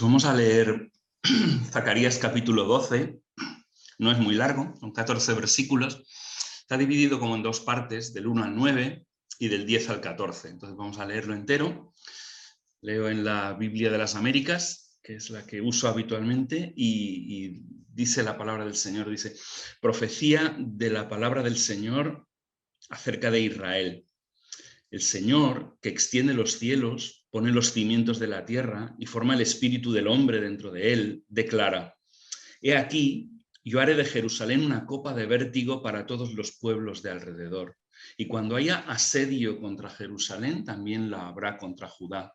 vamos a leer Zacarías capítulo 12, no es muy largo, son 14 versículos, está dividido como en dos partes, del 1 al 9 y del 10 al 14. Entonces vamos a leerlo entero. Leo en la Biblia de las Américas, que es la que uso habitualmente, y dice la palabra del Señor, dice: profecía de la palabra del Señor acerca de Israel. El Señor, que extiende los cielos, pone los cimientos de la tierra y forma el espíritu del hombre dentro de él, declara: he aquí, yo haré de Jerusalén una copa de vértigo para todos los pueblos de alrededor. Y cuando haya asedio contra Jerusalén, también la habrá contra Judá.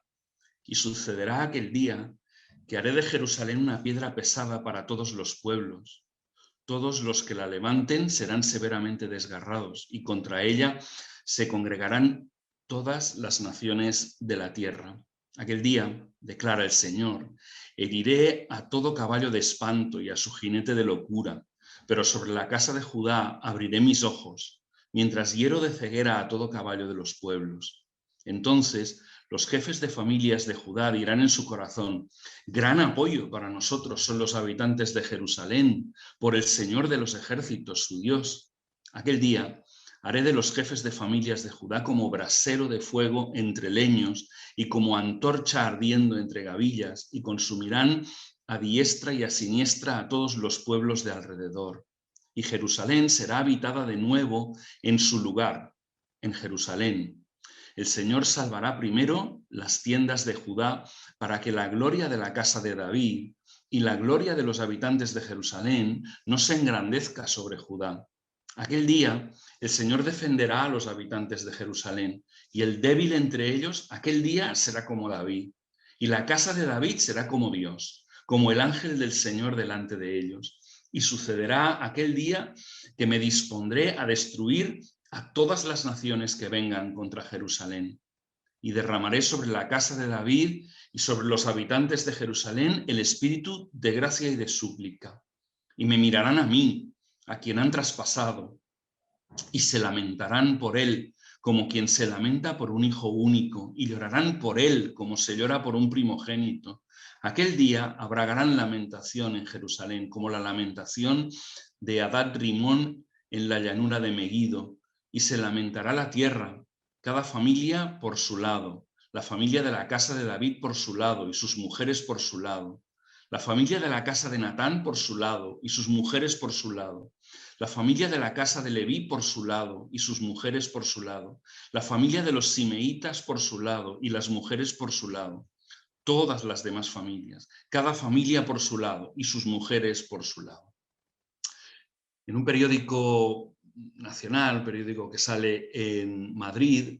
Y sucederá aquel día que haré de Jerusalén una piedra pesada para todos los pueblos. Todos los que la levanten serán severamente desgarrados, y contra ella se congregarán todas las naciones de la tierra. Aquel día, declara el Señor, heriré a todo caballo de espanto y a su jinete de locura, pero sobre la casa de Judá abriré mis ojos, mientras hiero de ceguera a todo caballo de los pueblos. Entonces los jefes de familias de Judá dirán en su corazón: gran apoyo para nosotros son los habitantes de Jerusalén, por el Señor de los ejércitos, su Dios. Aquel día haré de los jefes de familias de Judá como brasero de fuego entre leños y como antorcha ardiendo entre gavillas, y consumirán a diestra y a siniestra a todos los pueblos de alrededor. Y Jerusalén será habitada de nuevo en su lugar, en Jerusalén. El Señor salvará primero las tiendas de Judá, para que la gloria de la casa de David y la gloria de los habitantes de Jerusalén no se engrandezca sobre Judá. Aquel día el Señor defenderá a los habitantes de Jerusalén, y el débil entre ellos aquel día será como David, y la casa de David será como Dios, como el ángel del Señor delante de ellos. Y sucederá aquel día que me dispondré a destruir a todas las naciones que vengan contra Jerusalén, y derramaré sobre la casa de David y sobre los habitantes de Jerusalén el espíritu de gracia y de súplica. Y me mirarán a mí, a quien han traspasado, y se lamentarán por él, como quien se lamenta por un hijo único, y llorarán por él, como se llora por un primogénito. Aquel día habrá gran lamentación en Jerusalén, como la lamentación de Hadad Rimón en la llanura de Meguido, y se lamentará la tierra, cada familia por su lado, la familia de la casa de David por su lado y sus mujeres por su lado, la familia de la casa de Natán por su lado y sus mujeres por su lado, la familia de la casa de Leví por su lado y sus mujeres por su lado, la familia de los simeítas por su lado y las mujeres por su lado, todas las demás familias, cada familia por su lado y sus mujeres por su lado. En un periódico nacional, periódico que sale en Madrid,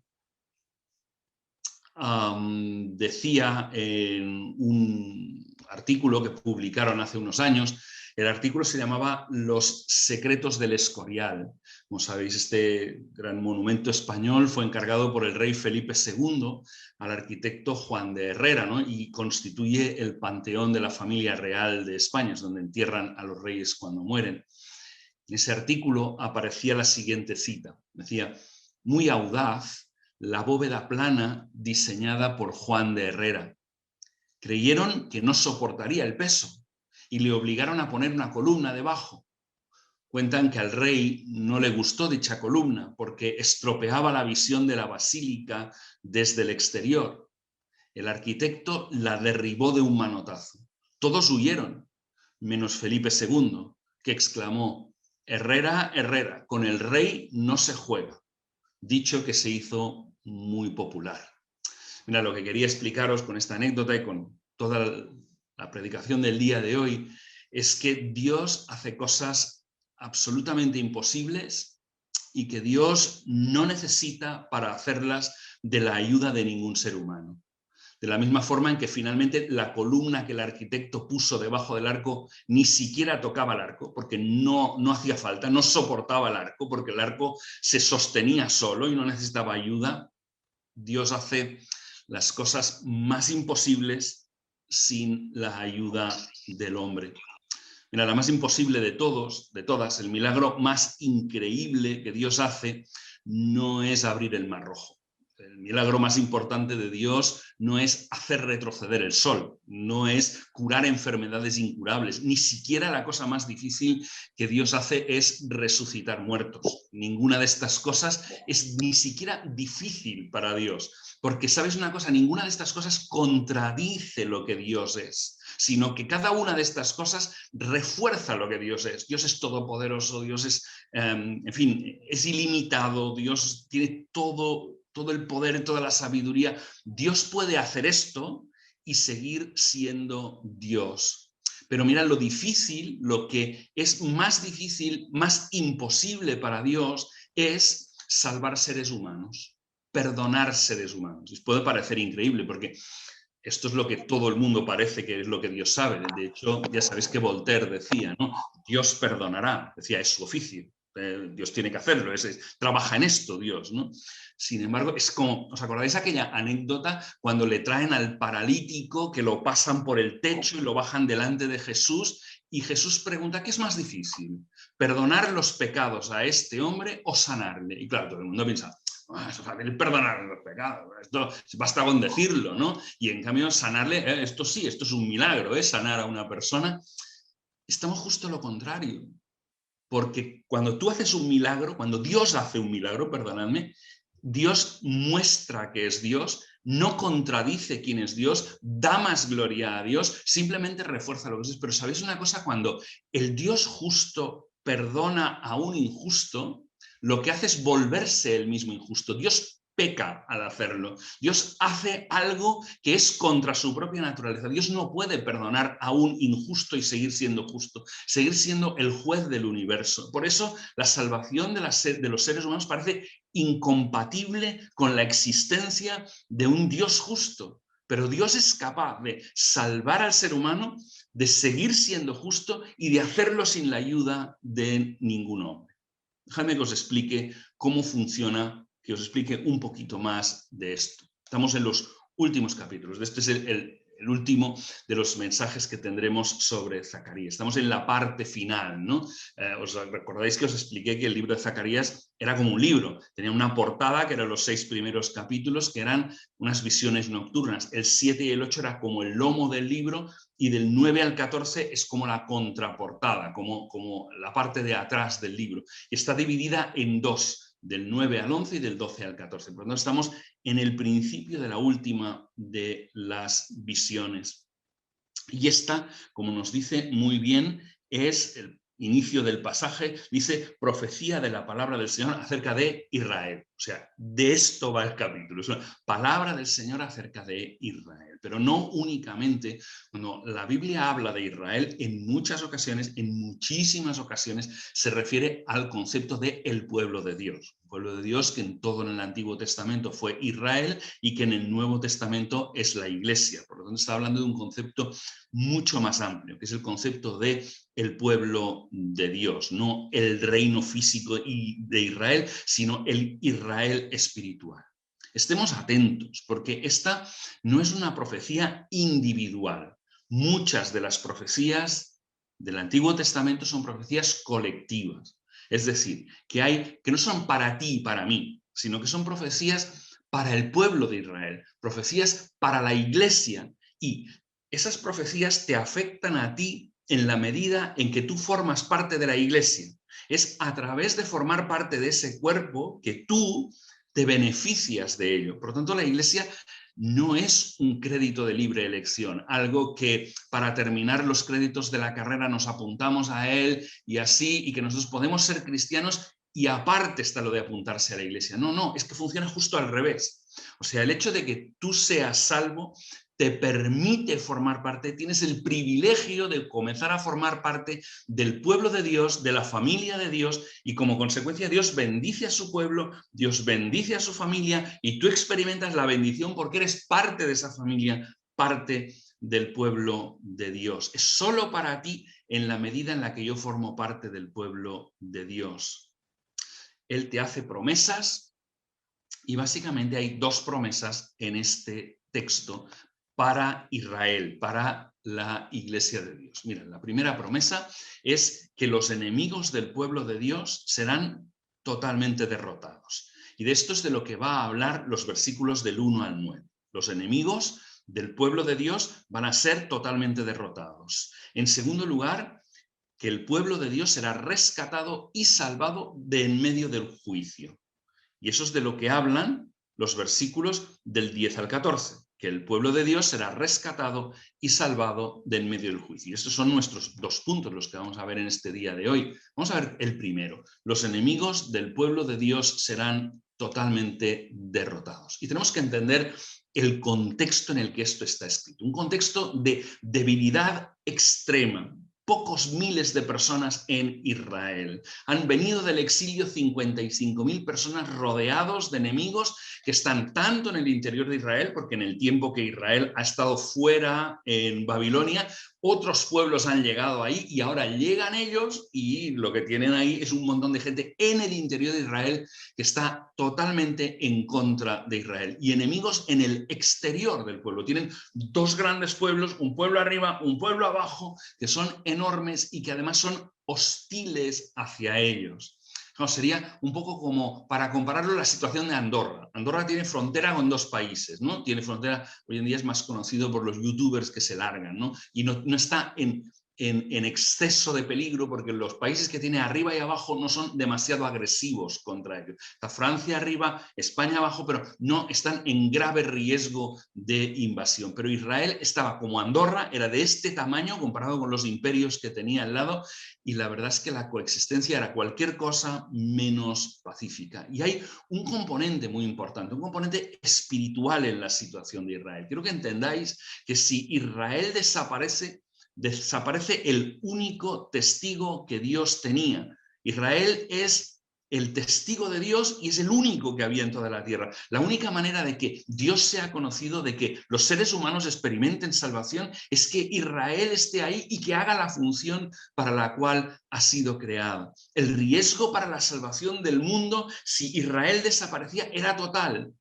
decía en un artículo que publicaron hace unos años, el artículo se llamaba Los secretos del Escorial. Como sabéis, este gran monumento español fue encargado por el rey Felipe II al arquitecto Juan de Herrera, ¿no? Y constituye el panteón de la familia real de España, es donde entierran a los reyes cuando mueren. En ese artículo aparecía la siguiente cita, decía: muy audaz la bóveda plana diseñada por Juan de Herrera. Creyeron que no soportaría el peso y le obligaron a poner una columna debajo. Cuentan que al rey no le gustó dicha columna porque estropeaba la visión de la basílica desde el exterior. El arquitecto la derribó de un manotazo. Todos huyeron, menos Felipe II, que exclamó: Herrera, Herrera, con el rey no se juega. Dicho que se hizo muy popular. Mira, lo que quería explicaros con esta anécdota y con toda la predicación del día de hoy es que Dios hace cosas absolutamente imposibles y que Dios no necesita para hacerlas de la ayuda de ningún ser humano. De la misma forma en que finalmente la columna que el arquitecto puso debajo del arco ni siquiera tocaba el arco, porque no hacía falta, no soportaba el arco, porque el arco se sostenía solo y no necesitaba ayuda. Dios hace las cosas más imposibles sin la ayuda del hombre. Mira, la más imposible de todas, el milagro más increíble que Dios hace no es abrir el Mar Rojo. El milagro más importante de Dios no es hacer retroceder el sol, no es curar enfermedades incurables, ni siquiera la cosa más difícil que Dios hace es resucitar muertos. Ninguna de estas cosas es ni siquiera difícil para Dios, porque sabes una cosa, ninguna de estas cosas contradice lo que Dios es, sino que cada una de estas cosas refuerza lo que Dios es. Dios es todopoderoso, Dios es, en fin, es ilimitado, Dios tiene todo el poder, toda la sabiduría. Dios puede hacer esto y seguir siendo Dios. Pero mira, lo difícil, lo que es más difícil, más imposible para Dios, es salvar seres humanos, perdonar seres humanos. Y puede parecer increíble porque esto es lo que todo el mundo parece que es lo que Dios sabe. De hecho, ya sabéis que Voltaire decía, ¿no? Dios perdonará, decía, es su oficio. Dios tiene que hacerlo, trabaja en esto Dios, ¿no? Sin embargo, es como, ¿os acordáis aquella anécdota cuando le traen al paralítico que lo pasan por el techo y lo bajan delante de Jesús y Jesús pregunta, ¿qué es más difícil? ¿Perdonar los pecados a este hombre o sanarle? Y claro, todo el mundo piensa, eso es fácil, perdonar los pecados, esto basta con decirlo, ¿no? Y en cambio sanarle, esto sí, esto es un milagro, sanar a una persona. Estamos justo lo contrario. Porque cuando tú haces un milagro, cuando Dios hace un milagro, perdonadme, Dios muestra que es Dios, no contradice quién es Dios, da más gloria a Dios, simplemente refuerza lo que es. Pero ¿sabéis una cosa? Cuando el Dios justo perdona a un injusto, lo que hace es volverse el mismo injusto. Dios peca al hacerlo. Dios hace algo que es contra su propia naturaleza. Dios no puede perdonar a un injusto y seguir siendo justo, seguir siendo el juez del universo. Por eso la salvación de los seres humanos parece incompatible con la existencia de un Dios justo. Pero Dios es capaz de salvar al ser humano, de seguir siendo justo y de hacerlo sin la ayuda de ningún hombre. Dejadme que os explique cómo funciona, que os explique un poquito más de esto. Estamos en los últimos capítulos. Este es el último de los mensajes que tendremos sobre Zacarías. Estamos en la parte final, ¿no? Os recordáis que os expliqué que el libro de Zacarías era como un libro. Tenía una portada que eran los 6 primeros capítulos, que eran unas visiones nocturnas. El 7 y el 8 era como el lomo del libro y del 9 al 14 es como la contraportada, como la parte de atrás del libro. Y está dividida en dos, del 9 al 11 y del 12 al 14. Por lo tanto, estamos en el principio de la última de las visiones. Y esta, como nos dice muy bien, es el inicio del pasaje, dice profecía de la palabra del Señor acerca de Israel. O sea, de esto va el capítulo. Es una palabra del Señor acerca de Israel. Pero no únicamente, cuando la Biblia habla de Israel, en muchas ocasiones, en muchísimas ocasiones, se refiere al concepto de el pueblo de Dios. El pueblo de Dios que en todo en el Antiguo Testamento fue Israel y que en el Nuevo Testamento es la Iglesia. Por lo tanto, está hablando de un concepto mucho más amplio, que es el concepto de el pueblo de Dios, no el reino físico de Israel, sino el Israel espiritual. Estemos atentos, porque esta no es una profecía individual. Muchas de las profecías del Antiguo Testamento son profecías colectivas. Es decir, que no son para ti y para mí, sino que son profecías para el pueblo de Israel, profecías para la iglesia, y esas profecías te afectan a ti en la medida en que tú formas parte de la iglesia. Es a través de formar parte de ese cuerpo que tú te beneficias de ello. Por lo tanto, la iglesia no es un crédito de libre elección, algo que para terminar los créditos de la carrera nos apuntamos a él y así, y que nosotros podemos ser cristianos y aparte está lo de apuntarse a la iglesia. No, no, es que funciona justo al revés. O sea, el hecho de que tú seas salvo te permite formar parte, tienes el privilegio de comenzar a formar parte del pueblo de Dios, de la familia de Dios, y como consecuencia Dios bendice a su pueblo, Dios bendice a su familia, y tú experimentas la bendición porque eres parte de esa familia, parte del pueblo de Dios. Es solo para ti en la medida en la que yo formo parte del pueblo de Dios. Él te hace promesas, y básicamente hay dos promesas en este texto para Israel, para la iglesia de Dios. Mira, la primera promesa es que los enemigos del pueblo de Dios serán totalmente derrotados. Y de esto es de lo que va a hablar los versículos del 1 al 9. Los enemigos del pueblo de Dios van a ser totalmente derrotados. En segundo lugar, que el pueblo de Dios será rescatado y salvado de en medio del juicio. Y eso es de lo que hablan los versículos del 10 al 14, que el pueblo de Dios será rescatado y salvado de en medio del juicio. Estos son nuestros dos puntos, los que vamos a ver en este día de hoy. Vamos a ver el primero. Los enemigos del pueblo de Dios serán totalmente derrotados. Y tenemos que entender el contexto en el que esto está escrito. Un contexto de debilidad extrema. Pocos miles de personas en Israel. Han venido del exilio 55.000 personas rodeados de enemigos que están tanto en el interior de Israel, porque en el tiempo que Israel ha estado fuera en Babilonia, otros pueblos han llegado ahí y ahora llegan ellos y lo que tienen ahí es un montón de gente en el interior de Israel que está totalmente en contra de Israel y enemigos en el exterior del pueblo. Tienen dos grandes pueblos, un pueblo arriba, un pueblo abajo, que son enormes y que además son hostiles hacia ellos. No, sería un poco como, para compararlo, la situación de Andorra. Andorra tiene frontera con dos países, ¿no? Tiene frontera, hoy en día es más conocido por los youtubers que se largan, ¿no? Y no está en exceso de peligro porque los países que tiene arriba y abajo no son demasiado agresivos contra ellos. Está Francia arriba, España abajo, pero no están en grave riesgo de invasión. Pero Israel estaba como Andorra, era de este tamaño comparado con los imperios que tenía al lado y la verdad es que la coexistencia era cualquier cosa menos pacífica. Y hay un componente muy importante, un componente espiritual en la situación de Israel. Quiero que entendáis que si Israel desaparece el único testigo que Dios tenía. Israel es el testigo de Dios y es el único que había en toda la tierra. La única manera de que Dios sea conocido, de que los seres humanos experimenten salvación, es que Israel esté ahí y que haga la función para la cual ha sido creada. El riesgo para la salvación del mundo, si Israel desaparecía, era total.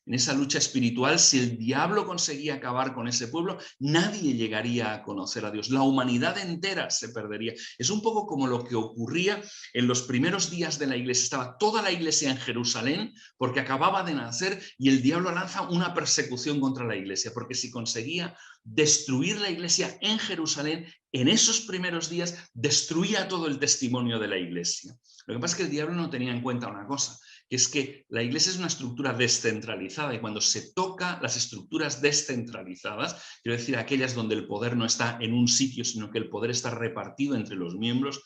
En esa lucha espiritual, si el diablo conseguía acabar con ese pueblo, nadie llegaría a conocer a Dios. La humanidad entera se perdería. Es un poco como lo que ocurría en los primeros días de la iglesia. Estaba toda la iglesia en Jerusalén porque acababa de nacer y el diablo lanza una persecución contra la iglesia, porque si conseguía destruir la iglesia en Jerusalén, en esos primeros días destruía todo el testimonio de la iglesia. Lo que pasa es que el diablo no tenía en cuenta una cosa, que es que la iglesia es una estructura descentralizada y cuando se toca las estructuras descentralizadas, quiero decir aquellas donde el poder no está en un sitio, sino que el poder está repartido entre los miembros,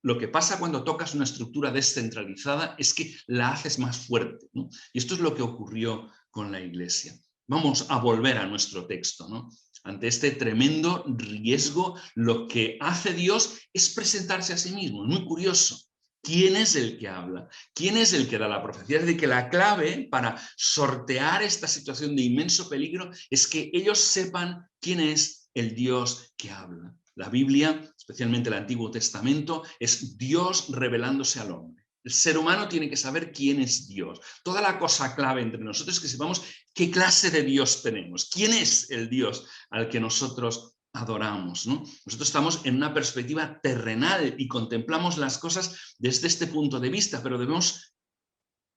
lo que pasa cuando tocas una estructura descentralizada es que la haces más fuerte, ¿no? Y esto es lo que ocurrió con la iglesia. Vamos a volver a nuestro texto, ¿no? Ante este tremendo riesgo, lo que hace Dios es presentarse a sí mismo. Es muy curioso. ¿Quién es el que habla? ¿Quién es el que da la profecía? Es decir, que la clave para sortear esta situación de inmenso peligro es que ellos sepan quién es el Dios que habla. La Biblia, especialmente el Antiguo Testamento, es Dios revelándose al hombre. El ser humano tiene que saber quién es Dios. Toda la cosa clave entre nosotros es que sepamos qué clase de Dios tenemos, quién es el Dios al que nosotros adoramos, ¿no? Nosotros estamos en una perspectiva terrenal y contemplamos las cosas desde este punto de vista, pero debemos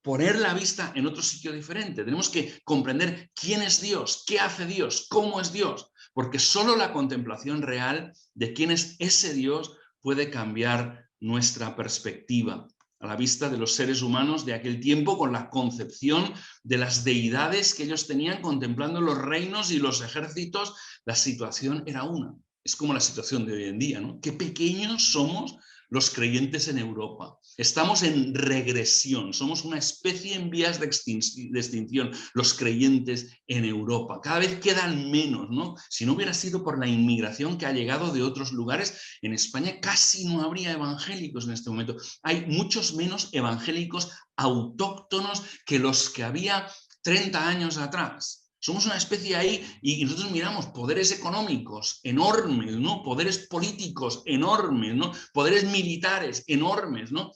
poner la vista en otro sitio diferente. Tenemos que comprender quién es Dios, qué hace Dios, cómo es Dios, porque solo la contemplación real de quién es ese Dios puede cambiar nuestra perspectiva a la vista de los seres humanos de aquel tiempo, con la concepción de las deidades que ellos tenían, contemplando los reinos y los ejércitos. La situación era una. Es como la situación de hoy en día, ¿no? Qué pequeños somos los creyentes en Europa. Estamos en regresión, somos una especie en vías de extinción, los creyentes en Europa. Cada vez quedan menos, ¿no? Si no hubiera sido por la inmigración que ha llegado de otros lugares, en España casi no habría evangélicos en este momento. Hay muchos menos evangélicos autóctonos que los que había 30 años atrás. Somos una especie ahí y nosotros miramos poderes económicos enormes, ¿no? Poderes políticos enormes, ¿no? Poderes militares enormes, ¿no?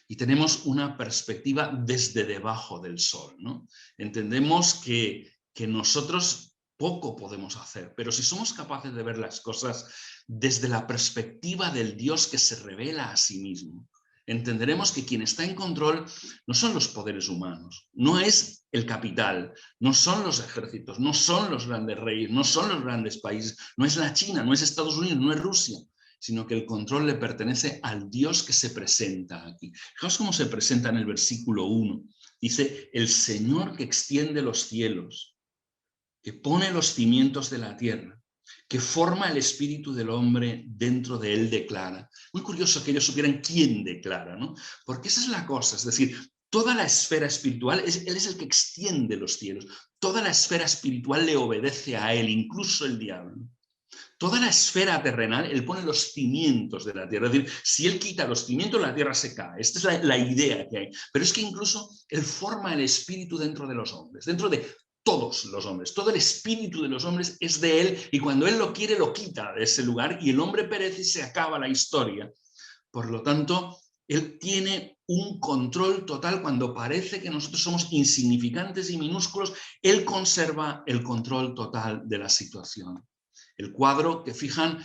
Y tenemos una perspectiva desde debajo del sol, ¿no? Entendemos que nosotros poco podemos hacer, pero si somos capaces de ver las cosas desde la perspectiva del Dios que se revela a sí mismo, entenderemos que quien está en control no son los poderes humanos, no es el capital, no son los ejércitos, no son los grandes reyes, no son los grandes países, no es la China, no es Estados Unidos, no es Rusia, sino que el control le pertenece al Dios que se presenta aquí. Fijaos cómo se presenta en el versículo 1. Dice, el Señor que extiende los cielos, que pone los cimientos de la tierra, que forma el espíritu del hombre dentro de él declara. Muy curioso que ellos supieran quién declara, ¿no? Porque esa es la cosa, es decir, toda la esfera espiritual, él es el que extiende los cielos, toda la esfera espiritual le obedece a él, incluso el diablo. Toda la esfera terrenal, él pone los cimientos de la tierra. Es decir, si él quita los cimientos, la tierra se cae. Esta es la idea que hay. Pero es que incluso él forma el espíritu dentro de los hombres, dentro de todos los hombres. Todo el espíritu de los hombres es de él y cuando él lo quiere, lo quita de ese lugar y el hombre perece y se acaba la historia. Por lo tanto, él tiene un control total cuando parece que nosotros somos insignificantes y minúsculos. Él conserva el control total de la situación. El cuadro que fijan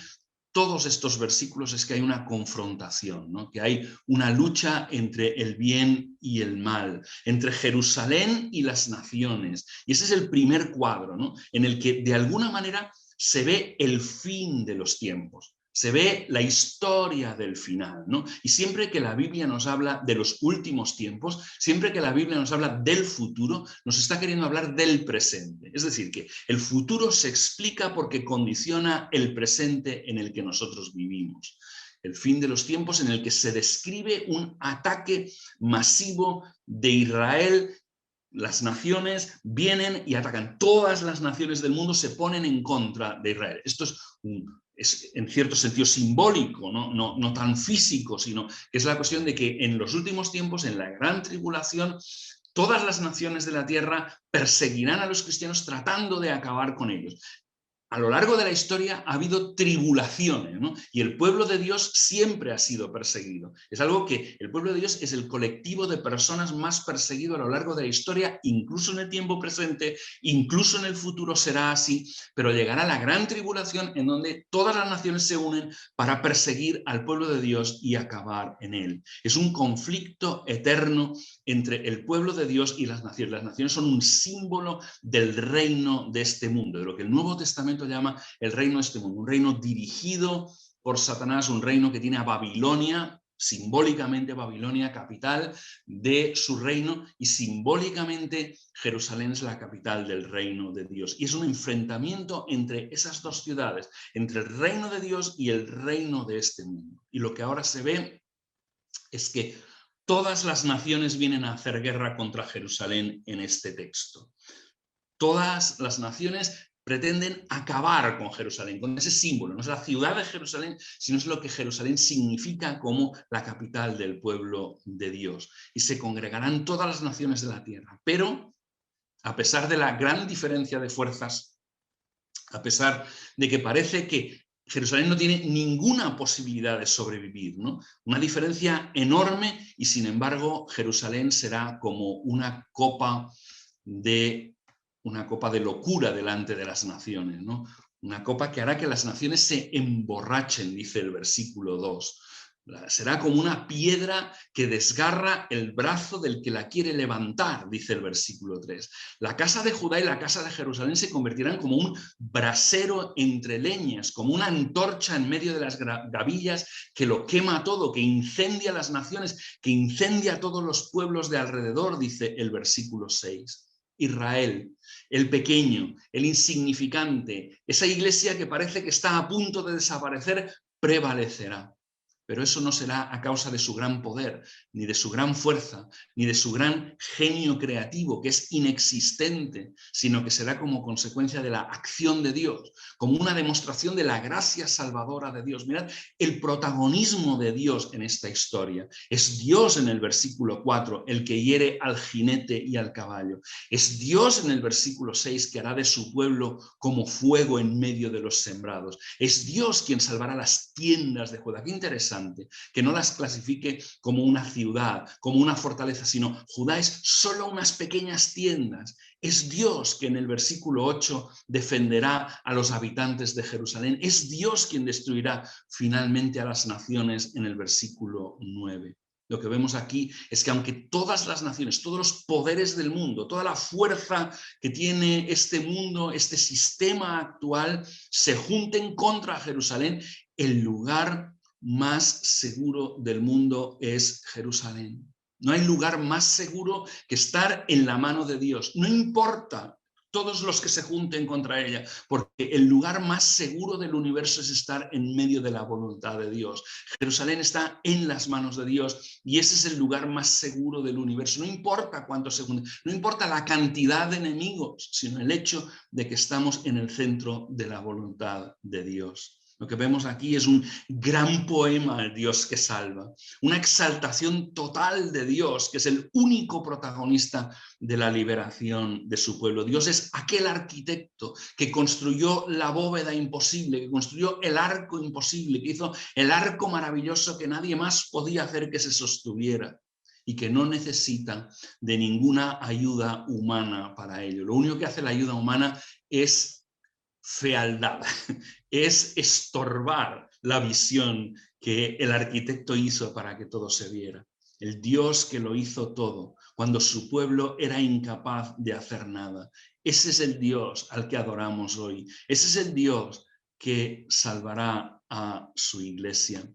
todos estos versículos es que hay una confrontación, ¿no? Que hay una lucha entre el bien y el mal, entre Jerusalén y las naciones. Y ese es el primer cuadro, ¿no? En el que de alguna manera se ve el fin de los tiempos. Se ve la historia del final, ¿no? Y siempre que la Biblia nos habla de los últimos tiempos, siempre que la Biblia nos habla del futuro, nos está queriendo hablar del presente. Es decir, que el futuro se explica porque condiciona el presente en el que nosotros vivimos. El fin de los tiempos en el que se describe un ataque masivo de Israel. Las naciones vienen y atacan. Todas las naciones del mundo se ponen en contra de Israel. Esto es en cierto sentido simbólico, no tan físico, sino que es la cuestión de que en los últimos tiempos, en la gran tribulación, todas las naciones de la tierra perseguirán a los cristianos tratando de acabar con ellos. A lo largo de la historia ha habido tribulaciones, ¿no? Y el pueblo de Dios siempre ha sido perseguido. Es algo que el pueblo de Dios es el colectivo de personas más perseguido a lo largo de la historia, incluso en el tiempo presente, incluso en el futuro será así, pero llegará la gran tribulación en donde todas las naciones se unen para perseguir al pueblo de Dios y acabar en él. Es un conflicto eterno entre el pueblo de Dios y las naciones. Las naciones son un símbolo del reino de este mundo, de lo que el Nuevo Testamento llama el reino de este mundo, un reino dirigido por Satanás, un reino que tiene a Babilonia, simbólicamente Babilonia, capital de su reino, y simbólicamente Jerusalén es la capital del reino de Dios. Y es un enfrentamiento entre esas dos ciudades, entre el reino de Dios y el reino de este mundo. Y lo que ahora se ve es que todas las naciones vienen a hacer guerra contra Jerusalén en este texto. Todas las naciones pretenden acabar con Jerusalén, con ese símbolo. No es la ciudad de Jerusalén, sino es lo que Jerusalén significa como la capital del pueblo de Dios. Y se congregarán todas las naciones de la tierra. Pero, a pesar de la gran diferencia de fuerzas, a pesar de que parece que Jerusalén no tiene ninguna posibilidad de sobrevivir, ¿no? Una diferencia enorme y sin embargo Jerusalén será como una copa de locura delante de las naciones, ¿no? Una copa que hará que las naciones se emborrachen, dice el versículo 2. Será como una piedra que desgarra el brazo del que la quiere levantar, dice el versículo 3. La casa de Judá y la casa de Jerusalén se convertirán como un brasero entre leñas, como una antorcha en medio de las gavillas que lo quema todo, que incendia las naciones, que incendia a todos los pueblos de alrededor, dice el versículo 6. Israel, el pequeño, el insignificante, esa iglesia que parece que está a punto de desaparecer, prevalecerá. Pero eso no será a causa de su gran poder, ni de su gran fuerza, ni de su gran genio creativo, que es inexistente, sino que será como consecuencia de la acción de Dios, como una demostración de la gracia salvadora de Dios. Mirad el protagonismo de Dios en esta historia. Es Dios en el versículo 4 el que hiere al jinete y al caballo. Es Dios en el versículo 6 que hará de su pueblo como fuego en medio de los sembrados. Es Dios quien salvará las tiendas de Judá. Qué interesante que no las clasifique como una ciudad, como una fortaleza, sino Judá es solo unas pequeñas tiendas. Es Dios quien en el versículo 8 defenderá a los habitantes de Jerusalén. Es Dios quien destruirá finalmente a las naciones en el versículo 9. Lo que vemos aquí es que aunque todas las naciones, todos los poderes del mundo, toda la fuerza que tiene este mundo, este sistema actual, se junten contra Jerusalén, el lugar más seguro del mundo es Jerusalén. No hay lugar más seguro que estar en la mano de Dios. No importa todos los que se junten contra ella, porque el lugar más seguro del universo es estar en medio de la voluntad de Dios. Jerusalén está en las manos de Dios y ese es el lugar más seguro del universo. No importa cuántos se junten, no importa la cantidad de enemigos, sino el hecho de que estamos en el centro de la voluntad de Dios. Lo que vemos aquí es un gran poema al Dios que salva, una exaltación total de Dios, que es el único protagonista de la liberación de su pueblo. Dios es aquel arquitecto que construyó la bóveda imposible, que construyó el arco imposible, que hizo el arco maravilloso que nadie más podía hacer que se sostuviera y que no necesita de ninguna ayuda humana para ello. Lo único que hace la ayuda humana es fealdad, es estorbar la visión que el arquitecto hizo para que todo se viera. El Dios que lo hizo todo, cuando su pueblo era incapaz de hacer nada. Ese es el Dios al que adoramos hoy. Ese es el Dios que salvará a su iglesia.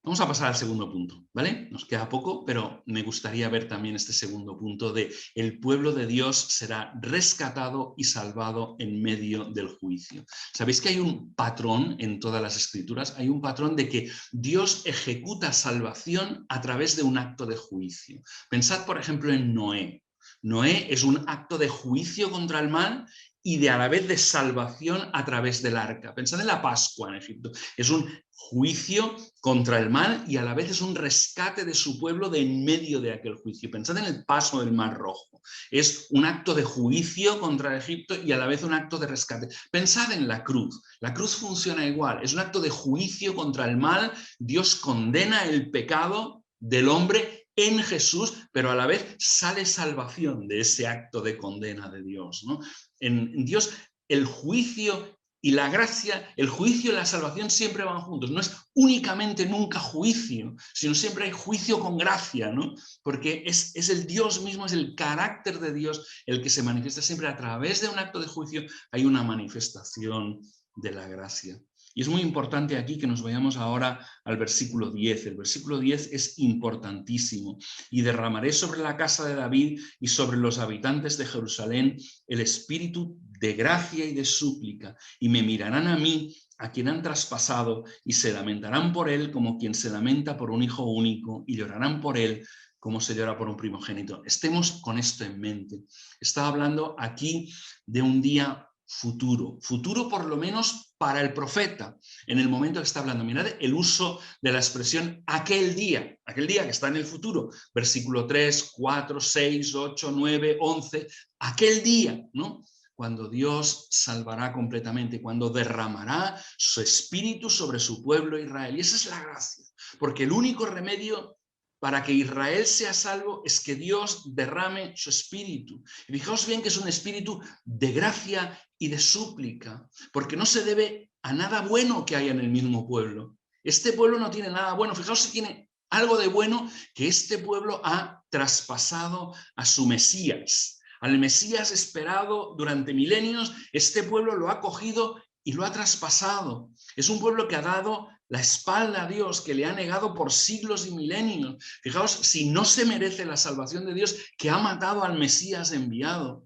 Vamos a pasar al segundo punto, ¿vale? Nos queda poco, pero me gustaría ver también este segundo punto de el pueblo de Dios será rescatado y salvado en medio del juicio. ¿Sabéis que hay un patrón en todas las escrituras? Hay un patrón de que Dios ejecuta salvación a través de un acto de juicio. Pensad, por ejemplo, en Noé. Noé es un acto de juicio contra el mal y de a la vez de salvación a través del arca. Pensad en la Pascua en Egipto. Es un juicio contra el mal y a la vez es un rescate de su pueblo de en medio de aquel juicio. Pensad en el paso del Mar Rojo. Es un acto de juicio contra Egipto y a la vez un acto de rescate. Pensad en la cruz. La cruz funciona igual. Es un acto de juicio contra el mal. Dios condena el pecado del hombre en Jesús, pero a la vez sale salvación de ese acto de condena de Dios, ¿no? En Dios el juicio y la gracia, el juicio y la salvación siempre van juntos. No es únicamente nunca juicio, sino siempre hay juicio con gracia, ¿no? Porque es el Dios mismo, es el carácter de Dios el que se manifiesta siempre a través de un acto de juicio. Hay una manifestación de la gracia. Y es muy importante aquí que nos vayamos ahora al versículo 10. El versículo 10 es importantísimo. Y derramaré sobre la casa de David y sobre los habitantes de Jerusalén el espíritu de gracia y de súplica, y me mirarán a mí, a quien han traspasado, y se lamentarán por él como quien se lamenta por un hijo único, y llorarán por él como se llora por un primogénito. Estemos con esto en mente. Está hablando aquí de un día futuro, futuro por lo menos para el profeta, en el momento que está hablando. Mirad el uso de la expresión aquel día que está en el futuro, versículo 3, 4, 6, 8, 9, 11, aquel día, ¿no? Cuando Dios salvará completamente, cuando derramará su espíritu sobre su pueblo Israel. Y esa es la gracia, porque el único remedio para que Israel sea salvo es que Dios derrame su espíritu. Y fijaos bien que es un espíritu de gracia y de súplica, porque no se debe a nada bueno que haya en el mismo pueblo. Este pueblo no tiene nada bueno. Fijaos si tiene algo de bueno, que este pueblo ha traspasado a su Mesías. Al Mesías esperado durante milenios, este pueblo lo ha cogido y lo ha traspasado. Es un pueblo que ha dado la espalda a Dios, que le ha negado por siglos y milenios. Fijaos, si no se merece la salvación de Dios, que ha matado al Mesías enviado.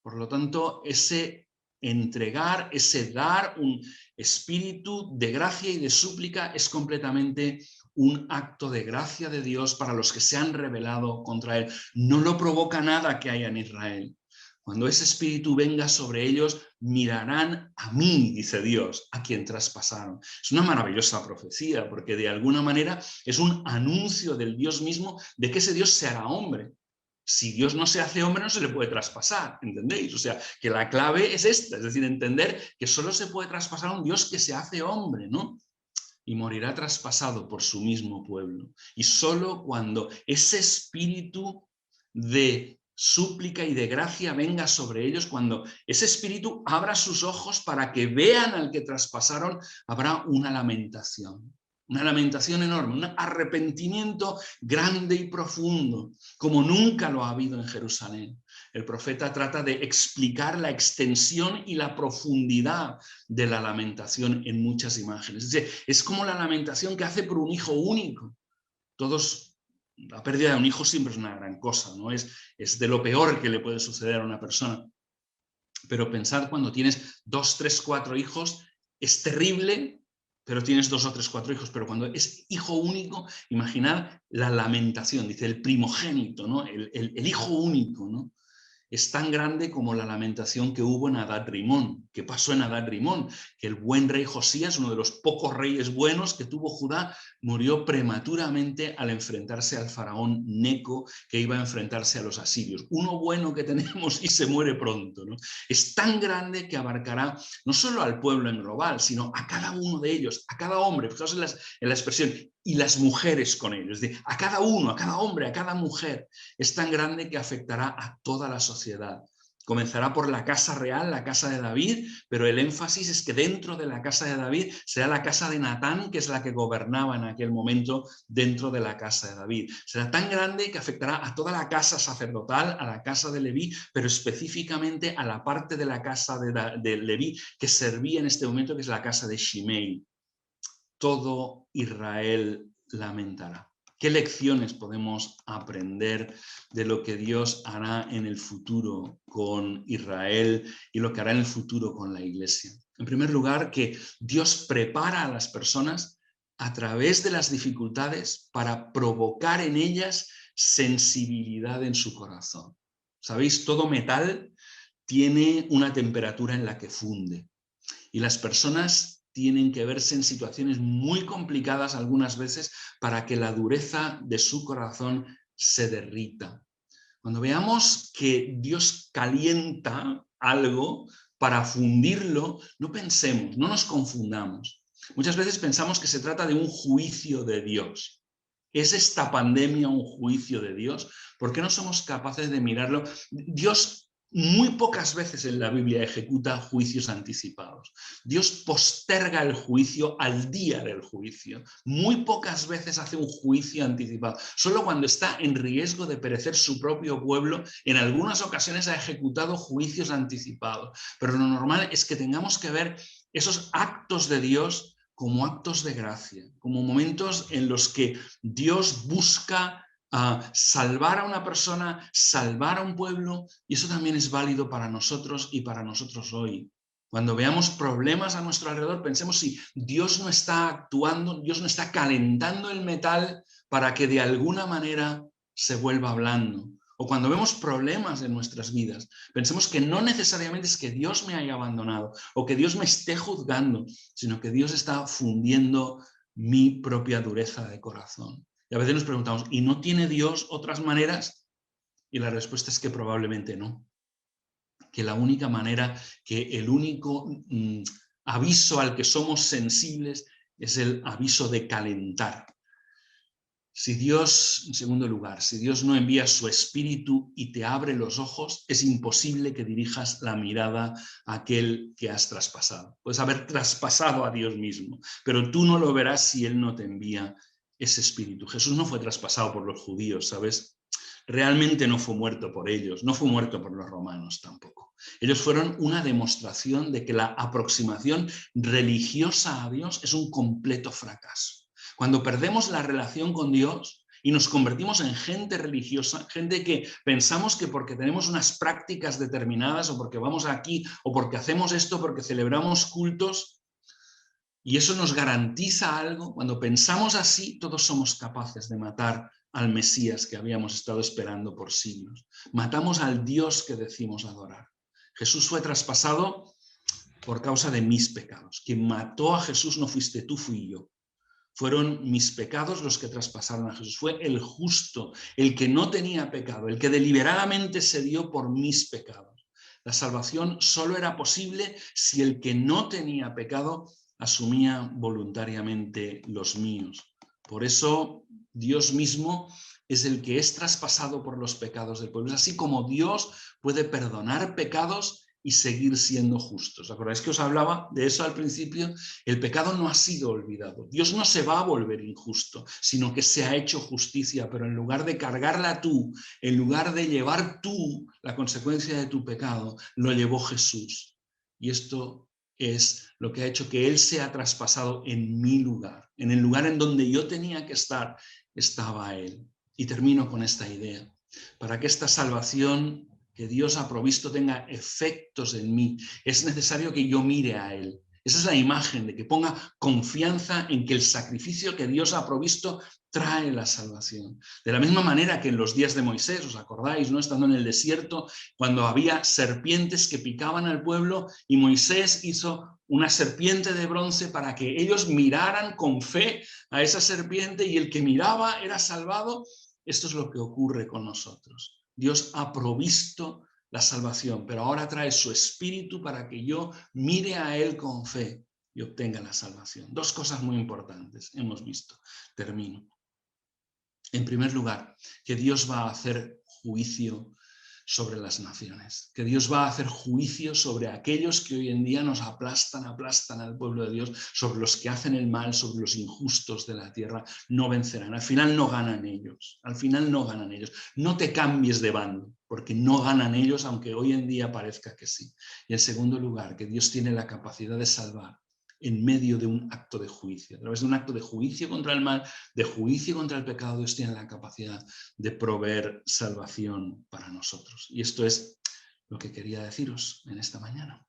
Por lo tanto, ese entregar, ese dar un espíritu de gracia y de súplica es completamente un acto de gracia de Dios para los que se han rebelado contra él. No lo provoca nada que haya en Israel. Cuando ese espíritu venga sobre ellos, mirarán a mí, dice Dios, a quien traspasaron. Es una maravillosa profecía, porque de alguna manera es un anuncio del Dios mismo de que ese Dios se hará hombre. Si Dios no se hace hombre, no se le puede traspasar, ¿entendéis? O sea, que la clave es esta, es decir, entender que solo se puede traspasar a un Dios que se hace hombre, ¿no? Y morirá traspasado por su mismo pueblo. Y solo cuando ese espíritu de súplica y de gracia venga sobre ellos, cuando ese espíritu abra sus ojos para que vean al que traspasaron, habrá una lamentación. una lamentación enorme, un arrepentimiento grande y profundo, como nunca lo ha habido en Jerusalén. El profeta trata de explicar la extensión y la profundidad de la lamentación en muchas imágenes. Es decir, es como la lamentación que hace por un hijo único. La pérdida de un hijo siempre es una gran cosa, ¿no? Es de lo peor que le puede suceder a una persona. Pero pensar cuando tienes 2, 3, 4 hijos es terrible, pero tienes 2 o 3, 4 hijos. Pero cuando es hijo único, imaginad la lamentación, dice el primogénito, ¿no? El hijo único, ¿no? Es tan grande como la lamentación que hubo en Adad-Rimón, que pasó en Adad-Rimón, que el buen rey Josías, uno de los pocos reyes buenos que tuvo Judá, murió prematuramente al enfrentarse al faraón Neco, que iba a enfrentarse a los asirios. Uno bueno que tenemos y se muere pronto, ¿no? Es tan grande que abarcará no solo al pueblo en global, sino a cada uno de ellos, a cada hombre. Fijaos en la expresión, y las mujeres con ellos, de a cada uno, a cada hombre, a cada mujer. Es tan grande que afectará a toda la sociedad. Comenzará por la casa real, la casa de David, pero el énfasis es que dentro de la casa de David será la casa de Natán, que es la que gobernaba en aquel momento dentro de la casa de David. Será tan grande que afectará a toda la casa sacerdotal, a la casa de Leví, pero específicamente a la parte de la casa de Leví que servía en este momento, que es la casa de Shimei. Todo Israel lamentará. ¿Qué lecciones podemos aprender de lo que Dios hará en el futuro con Israel y lo que hará en el futuro con la Iglesia? En primer lugar, que Dios prepara a las personas a través de las dificultades para provocar en ellas sensibilidad en su corazón. ¿Sabéis? Todo metal tiene una temperatura en la que funde y las personas tienen que verse en situaciones muy complicadas algunas veces para que la dureza de su corazón se derrita. Cuando veamos que Dios calienta algo para fundirlo, no pensemos, no nos confundamos. Muchas veces pensamos que se trata de un juicio de Dios. ¿Es esta pandemia un juicio de Dios? ¿Por qué no somos capaces de mirarlo? Dios muy pocas veces en la Biblia ejecuta juicios anticipados. Dios posterga el juicio al día del juicio. Muy pocas veces hace un juicio anticipado. Solo cuando está en riesgo de perecer su propio pueblo, en algunas ocasiones ha ejecutado juicios anticipados. Pero lo normal es que tengamos que ver esos actos de Dios como actos de gracia, como momentos en los que Dios busca salvar a una persona, salvar a un pueblo, y eso también es válido para nosotros y para nosotros hoy. Cuando veamos problemas a nuestro alrededor, pensemos si Dios no está actuando, Dios no está calentando el metal para que de alguna manera se vuelva blando. O cuando vemos problemas en nuestras vidas, pensemos que no necesariamente es que Dios me haya abandonado o que Dios me esté juzgando, sino que Dios está fundiendo mi propia dureza de corazón. Y a veces nos preguntamos, ¿y no tiene Dios otras maneras? Y la respuesta es que probablemente no. Que la única manera, que el único aviso al que somos sensibles es el aviso de calentar. Si Dios, en segundo lugar, si Dios no envía su espíritu y te abre los ojos, es imposible que dirijas la mirada a aquel que has traspasado. Puedes haber traspasado a Dios mismo, pero tú no lo verás si Él no te envía ese espíritu. Jesús no fue traspasado por los judíos, ¿sabes? Realmente no fue muerto por ellos, no fue muerto por los romanos tampoco. Ellos fueron una demostración de que la aproximación religiosa a Dios es un completo fracaso. Cuando perdemos la relación con Dios y nos convertimos en gente religiosa, gente que pensamos que porque tenemos unas prácticas determinadas o porque vamos aquí o porque hacemos esto, porque celebramos cultos, y eso nos garantiza algo, cuando pensamos así, todos somos capaces de matar al Mesías que habíamos estado esperando por siglos. Matamos al Dios que decimos adorar. Jesús fue traspasado por causa de mis pecados. Quien mató a Jesús no fuiste tú, fui yo. Fueron mis pecados los que traspasaron a Jesús. Fue el justo, el que no tenía pecado, el que deliberadamente se dio por mis pecados. La salvación solo era posible si el que no tenía pecado asumía voluntariamente los míos. Por eso Dios mismo es el que es traspasado por los pecados del pueblo. Es así como Dios puede perdonar pecados y seguir siendo justos. ¿Os acordáis que os hablaba de eso al principio? El pecado no ha sido olvidado. Dios no se va a volver injusto, sino que se ha hecho justicia, pero en lugar de cargarla tú, en lugar de llevar tú la consecuencia de tu pecado, lo llevó Jesús. Y esto es lo que ha hecho que Él sea traspasado en mi lugar. En el lugar en donde yo tenía que estar, estaba Él. Y termino con esta idea. Para que esta salvación que Dios ha provisto tenga efectos en mí, es necesario que yo mire a Él. Esa es la imagen, de que ponga confianza en que el sacrificio que Dios ha provisto trae la salvación. De la misma manera que en los días de Moisés, ¿os acordáis, no? Estando en el desierto, cuando había serpientes que picaban al pueblo y Moisés hizo una serpiente de bronce para que ellos miraran con fe a esa serpiente y el que miraba era salvado. Esto es lo que ocurre con nosotros. Dios ha provisto la salvación, pero ahora trae su espíritu para que yo mire a Él con fe y obtenga la salvación. Dos cosas muy importantes hemos visto. Termino. En primer lugar, que Dios va a hacer juicio sobre las naciones, que Dios va a hacer juicio sobre aquellos que hoy en día nos aplastan al pueblo de Dios, sobre los que hacen el mal, sobre los injustos de la tierra. No vencerán, al final no ganan ellos, al final no ganan ellos. No te cambies de bando, porque no ganan ellos, aunque hoy en día parezca que sí. Y en segundo lugar, que Dios tiene la capacidad de salvar en medio de un acto de juicio. A través de un acto de juicio contra el mal, de juicio contra el pecado, Dios tiene la capacidad de proveer salvación para nosotros. Y esto es lo que quería deciros en esta mañana.